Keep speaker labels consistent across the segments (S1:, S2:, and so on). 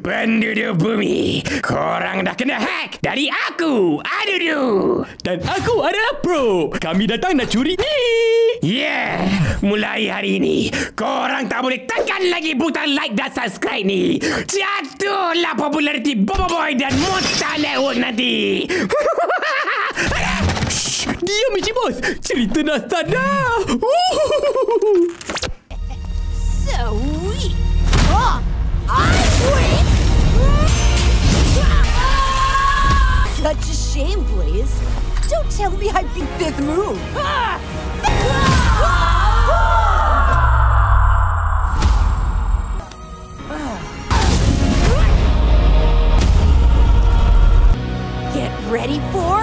S1: Penduduk bumi, korang dah kena hack dari aku, Adudu.
S2: Dan aku adalah Pro. Kami datang nak curi ni.
S1: Yeah, mulai hari ini, korang tak boleh tekan lagi butang like dan subscribe ni. Jatuhlah populariti Boboiboy dan Monster Network nanti.
S2: Shh, diam Michi Bos. Cerita dah start dah.
S3: So weak. I'm weak. Such a shame, Blaze. Don't tell me I've been fifth move. Get ready for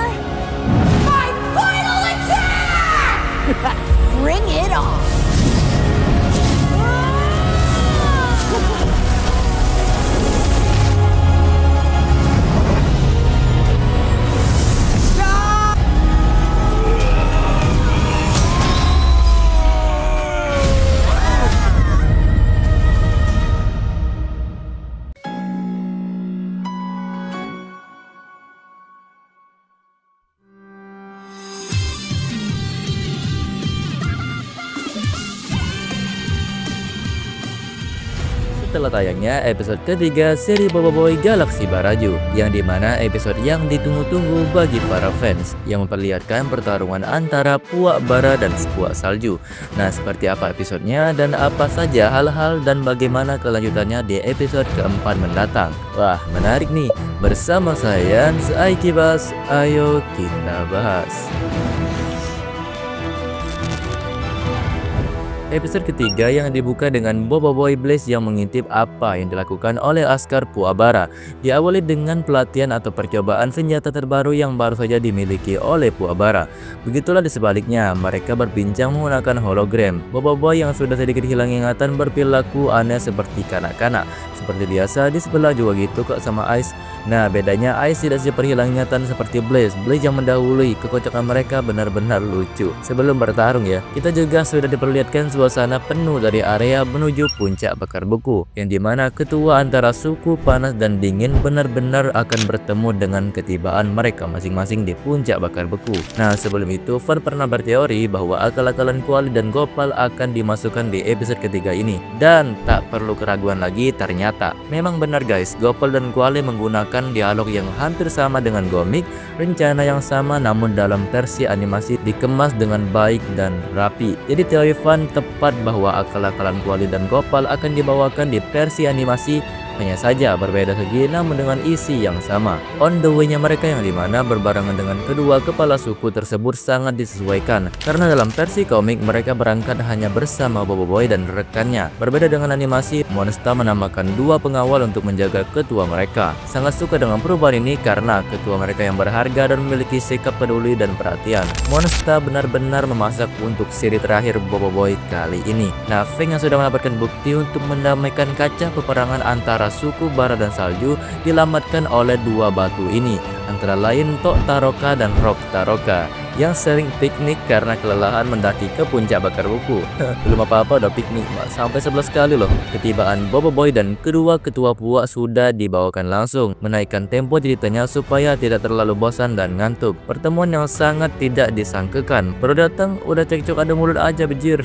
S3: my final attack! Bring it on!
S4: Setelah tayangnya episode ketiga seri Boboiboy Galaksi Baraju, yang dimana episode yang ditunggu-tunggu bagi para fans, yang memperlihatkan pertarungan antara Puak Bara dan Puak Salju. Nah, seperti apa episodenya dan apa saja hal-hal dan bagaimana kelanjutannya di episode keempat mendatang? Wah, menarik nih. Bersama saya Aikibas, ayo kita bahas. Episode ketiga yang dibuka dengan Boboiboy Blaze yang mengintip apa yang dilakukan oleh askar Puak Bara. Diawali dengan pelatihan atau percobaan senjata terbaru yang baru saja dimiliki oleh Puak Bara. Begitulah di sebaliknya, mereka berbincang menggunakan hologram. Boboiboy yang sudah sedikit hilang ingatan berperilaku aneh seperti kanak-kanak. Seperti biasa di sebelah juga gitu kok sama Ice. Nah, bedanya Ice tidak seperti hilang ingatan seperti Blaze. Blaze yang mendahului, kekocakan mereka benar-benar lucu. Sebelum bertarung ya, kita juga sudah diperlihatkan suasana penuh dari area menuju puncak bakar beku, yang dimana ketua antara suku panas dan dingin benar-benar akan bertemu dengan ketibaan mereka masing-masing di puncak bakar beku. Nah, sebelum itu Fan pernah berteori bahwa akal-akalan Kuali dan Gopal akan dimasukkan di episode ketiga ini, dan tak perlu keraguan lagi, ternyata memang benar guys, Gopal dan Kuali menggunakan dialog yang hampir sama dengan komik, rencana yang sama namun dalam versi animasi dikemas dengan baik dan rapi. Jadi teori Fan tepat bahwa akal-akalan Kuali dan Gopal akan dibawakan di versi animasi, hanya saja berbeda segi namun dengan isi yang sama. On the way-nya mereka yang dimana berbarengan dengan kedua kepala suku tersebut sangat disesuaikan, karena dalam versi komik mereka berangkat hanya bersama Boboiboy dan rekannya. Berbeda dengan animasi, Monster menambahkan dua pengawal untuk menjaga ketua mereka. Sangat suka dengan perubahan ini karena ketua mereka yang berharga dan memiliki sikap peduli dan perhatian. Monster benar-benar memasak untuk seri terakhir Boboiboy kali ini. Nah, Feng yang sudah mendapatkan bukti untuk mendamaikan kaca peperangan antara suku Bara dan Salju dilamatkan oleh dua batu ini, antara lain Tok Taroka dan Rock Taroka, yang sering piknik karena kelelahan mendaki ke puncak bakar buku. Belum apa-apa udah piknik sampai 11 kali loh. Ketibaan Boboiboy dan kedua ketua Puak sudah dibawakan langsung, menaikkan tempo ceritanya supaya tidak terlalu bosan dan ngantuk. Pertemuan yang sangat tidak disangkakan, baru datang udah cekcok ada mulut aja bejir.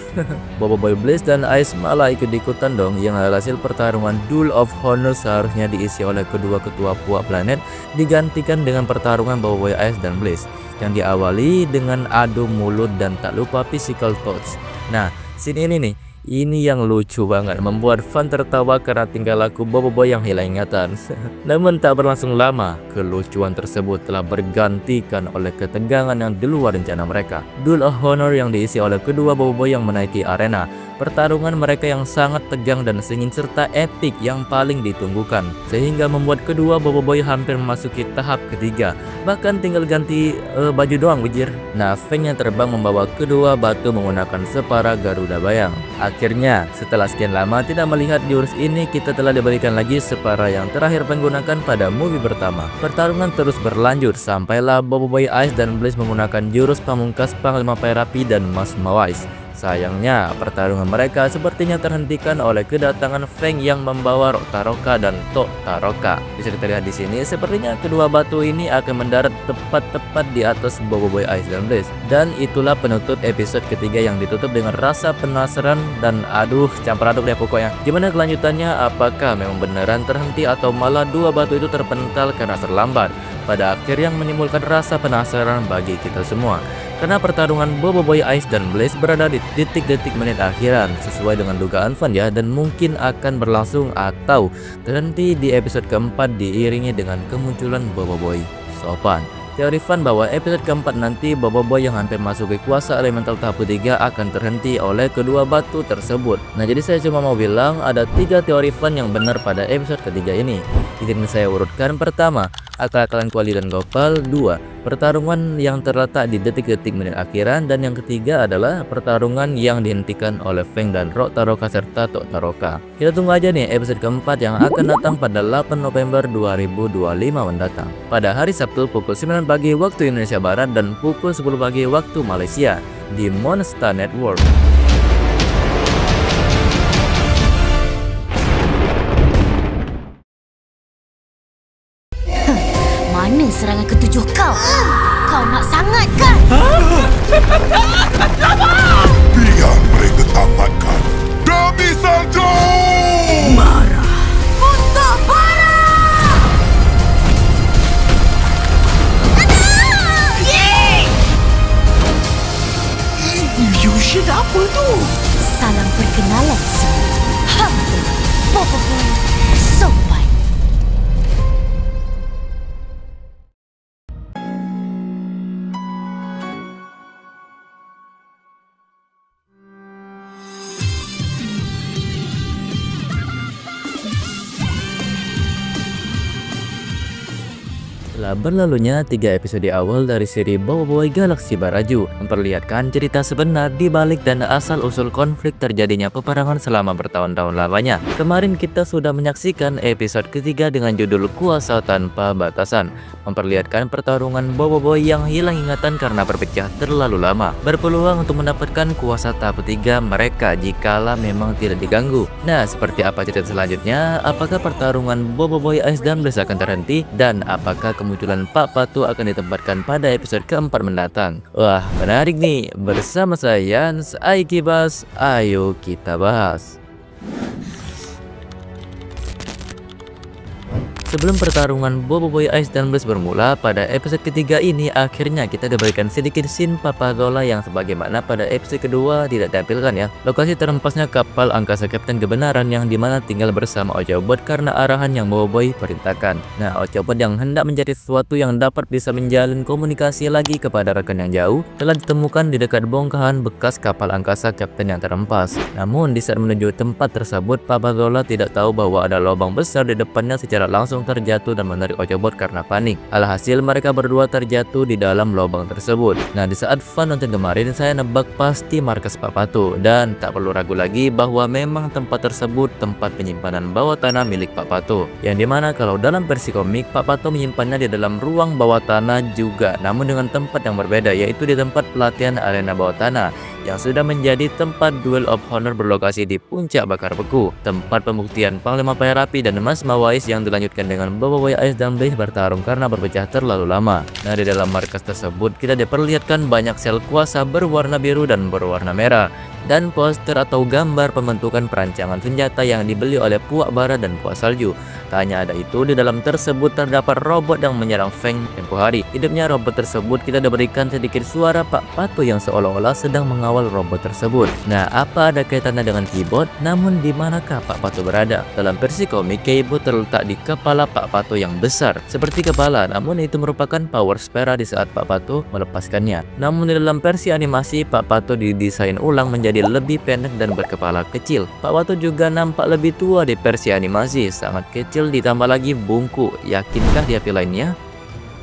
S4: Boboiboy Blaze dan Ice malah ikut-ikutan dong, yang hasil pertarungan Duel of Honor seharusnya diisi oleh kedua ketua Puak planet digantikan dengan pertarungan Boboiboy Ice dan Blaze yang diawali dengan adu mulut dan tak lupa physical touch. Nah, scene ini nih, ini yang lucu banget, membuat Fan tertawa karena tingkah laku Boboiboy yang hilang ingatan. Namun tak berlangsung lama, kelucuan tersebut telah bergantikan oleh ketegangan yang di luar rencana mereka. Duel of Honor yang diisi oleh kedua Boboiboy yang menaiki arena. Pertarungan mereka yang sangat tegang dan sengit serta epik yang paling ditunggukan, sehingga membuat kedua Boboiboy hampir memasuki tahap ketiga. Bahkan tinggal ganti baju doang wujir. Nah, Feng yang terbang membawa kedua batu menggunakan separa Garuda Bayang. Akhirnya, setelah sekian lama tidak melihat jurus ini, kita telah diberikan lagi separa yang terakhir menggunakan pada movie pertama. Pertarungan terus berlanjut sampailah Boboiboy Ice dan Blaze menggunakan jurus pamungkas Panglima Perapi dan Mas Mawais, Sayangnya, pertarungan mereka sepertinya terhentikan oleh kedatangan Feng yang membawa Rok Taroka dan Tok Taroka. Bisa kita lihat di sini, sepertinya kedua batu ini akan mendarat tepat di atas Boboiboy Ice dan Blaze. Dan itulah penutup episode ketiga yang ditutup dengan rasa penasaran dan aduh campur aduk deh pokoknya. Gimana kelanjutannya? Apakah memang beneran terhenti atau malah dua batu itu terpental karena terlambat? Pada akhir yang menimbulkan rasa penasaran bagi kita semua. Karena pertarungan Boboiboy Ice dan Blaze berada di detik-detik menit akhiran sesuai dengan dugaan Fan ya, dan mungkin akan berlangsung atau terhenti di episode keempat diiringi dengan kemunculan Boboiboy Sopan. Teori Fan bahwa episode keempat nanti Boboiboy yang hampir masuk ke kuasa elemental tahap ketiga akan terhenti oleh kedua batu tersebut. Nah, jadi saya cuma mau bilang ada 3 teori Fan yang benar pada episode ketiga ini. Ini saya urutkan. Pertama, akal-akalan Kuali dan Gopal. 2, pertarungan yang terletak di detik-detik menit akhiran. Dan yang ketiga adalah pertarungan yang dihentikan oleh Feng dan Rok Taroka serta Tok Taroka. Kita tunggu aja nih episode keempat yang akan datang pada 8 November 2025 mendatang. Pada hari Sabtu pukul 9 pagi waktu Indonesia Barat dan pukul 10 pagi waktu Malaysia di Monster Network.
S3: Mana serangan ketujuh kau? Kau nak sangat kan?
S5: Biar mereka tamatkan demi salju!
S2: Marah.
S3: Untuk para!
S2: Fusion apa tu?
S3: Salam perkenalan semua. Hamba Boboiboy Sopan.
S4: Setelah berlalunya 3 episode awal dari seri Boboiboy Galaksi Baraju memperlihatkan cerita sebenar di balik dan asal-usul konflik terjadinya peperangan selama bertahun-tahun lamanya. Kemarin kita sudah menyaksikan episode ketiga dengan judul Kuasa Tanpa Batasan, memperlihatkan pertarungan Boboiboy yang hilang ingatan karena berpecah terlalu lama, berpeluang untuk mendapatkan kuasa tahap ketiga mereka jikalau memang tidak diganggu. Nah, seperti apa cerita selanjutnya? Apakah pertarungan Boboiboy Ice dan Blaze akan terhenti? Dan apakah kemunculan Pak Patu akan ditempatkan pada episode keempat mendatang? Wah, menarik nih. Bersama saya Yans, Aikibas, ayo kita bahas. Sebelum pertarungan Boboiboy Ice dan Blaze bermula pada episode ketiga ini, akhirnya kita diberikan sedikit scene Papa Zola yang sebagaimana pada episode kedua tidak ditampilkan ya. Lokasi terempasnya kapal angkasa Kapten Kebenaran yang dimana tinggal bersama Ochobot karena arahan yang Boboiboy perintahkan. Nah, Ochobot yang hendak mencari sesuatu yang dapat bisa menjalin komunikasi lagi kepada rekan yang jauh telah ditemukan di dekat bongkahan bekas kapal angkasa Kapten yang terempas. Namun di saat menuju tempat tersebut, Papa Zola tidak tahu bahwa ada lubang besar di depannya secara langsung terjatuh dan menarik Ochobot karena panik. Alhasil mereka berdua terjatuh di dalam lubang tersebut. Nah, di saat Fan nonton kemarin, saya nebak pasti markas Pak Patu, dan tak perlu ragu lagi bahwa memang tempat tersebut tempat penyimpanan bawah tanah milik Pak Patu, yang dimana kalau dalam versi komik Pak Patu menyimpannya di dalam ruang bawah tanah juga, namun dengan tempat yang berbeda, yaitu di tempat pelatihan arena bawah tanah yang sudah menjadi tempat Duel of Honor berlokasi di Puncak Bakar Beku, tempat pembuktian Panglima Payarapi dan Mas Mawais yang dilanjutkan dengan Boboiboy Ice dan Blaze bertarung karena berpecah terlalu lama. Nah, di dalam markas tersebut kita diperlihatkan banyak sel kuasa berwarna biru dan berwarna merah, dan poster atau gambar pembentukan perancangan senjata yang dibeli oleh Puak Bara dan Puak Salju. Tak hanya ada itu, di dalam tersebut terdapat robot yang menyerang Feng tempo hari. Hidupnya robot tersebut kita diberikan sedikit suara Pak Patu yang seolah-olah sedang mengawal robot tersebut. Nah, apa ada kaitannya dengan keyboard? Namun di manakah Pak Patu berada? Dalam versi komik, keyboard terletak di kepala Pak Patu yang besar seperti kepala, namun itu merupakan power spare di saat Pak Patu melepaskannya. Namun di dalam versi animasi, Pak Patu didesain ulang menjadi lebih pendek dan berkepala kecil. Pak Patu juga nampak lebih tua di versi animasi, sangat kecil ditambah lagi bungkuk. Yakinkah di HP lainnya?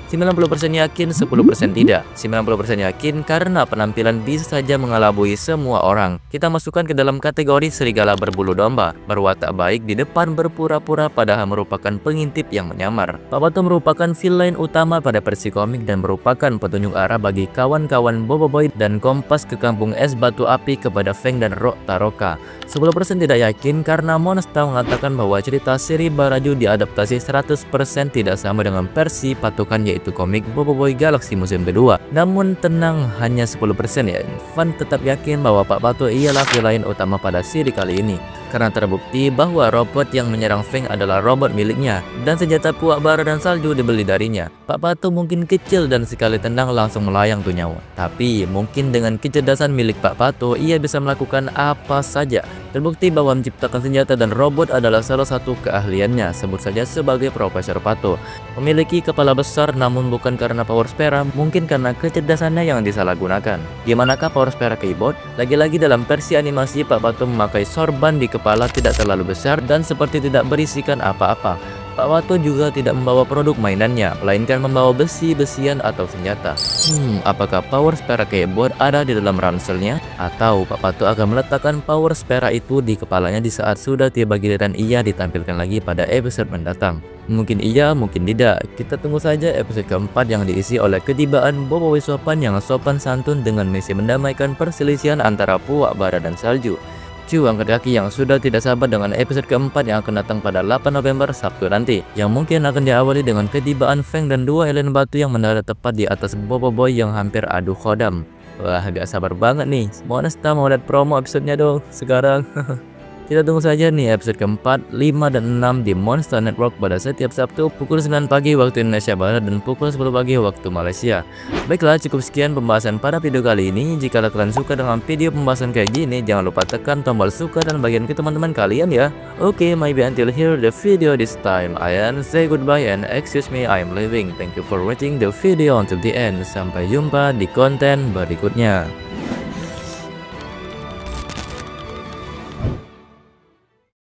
S4: 90% yakin, 10% tidak. 90% yakin karena penampilan bisa saja mengelabui semua orang. Kita masukkan ke dalam kategori serigala berbulu domba, berwatak baik di depan berpura-pura padahal merupakan pengintip yang menyamar. Pak Pato merupakan villain utama pada versi komik dan merupakan petunjuk arah bagi kawan-kawan Boboiboy dan Kompas ke kampung es batu api kepada Feng dan Rock Taroka. 10% tidak yakin karena Monster mengatakan bahwa cerita seri Baraju diadaptasi 100% tidak sama dengan versi patokan yaitu komik Boboiboy Galaxy musim kedua. Namun tenang, hanya 10% ya. Fan tetap yakin bahwa Pak Pato ialah villain utama pada seri kali ini karena terbukti bahwa robot yang menyerang Feng adalah robot miliknya dan senjata puak bara dan salju dibeli darinya. Pak Pato mungkin kecil dan sekali tendang langsung melayang tuh nyawa. Tapi mungkin dengan kecerdasan milik Pak Pato ia bisa melakukan apa saja. Terbukti bahwa menciptakan senjata dan robot adalah salah satu keahliannya, sebut saja sebagai Profesor Pato. Memiliki kepala besar namun bukan karena power spera, mungkin karena kecerdasannya yang disalahgunakan. Gimanakah power spera keyboard? Lagi-lagi dalam versi animasi Pak Pato memakai sorban di kepala tidak terlalu besar dan seperti tidak berisikan apa-apa. Pak Pato juga tidak membawa produk mainannya, melainkan membawa besi-besian atau senjata. Apakah power spera keyboard ada di dalam ranselnya? Atau Pak Pato akan meletakkan power spera itu di kepalanya di saat sudah tiba giliran ia ditampilkan lagi pada episode mendatang? Mungkin iya, mungkin tidak. Kita tunggu saja episode keempat yang diisi oleh ketibaan Boboiboy sopan yang sopan santun dengan misi mendamaikan perselisihan antara puak bara dan salju. Angkat kaki yang sudah tidak sabar dengan episode keempat yang akan datang pada 8 November Sabtu nanti, yang mungkin akan diawali dengan ketibaan Feng dan 2 alien batu yang mendarat tepat di atas Boboiboy yang hampir adu khodam. Wah, gak sabar banget nih. Monster mau lihat promo episodenya dong sekarang. Kita tunggu saja nih episode keempat, 5 dan 6 di Monster Network pada setiap Sabtu pukul 9 pagi waktu Indonesia Barat dan pukul 10 pagi waktu Malaysia. Baiklah, cukup sekian pembahasan pada video kali ini. Jika kalian suka dengan video pembahasan kayak gini, jangan lupa tekan tombol suka dan bagian ke teman-teman kalian ya. Oke, maybe until here the video this time. I say goodbye and excuse me, I'm leaving. Thank you for watching the video until the end. Sampai jumpa di konten berikutnya.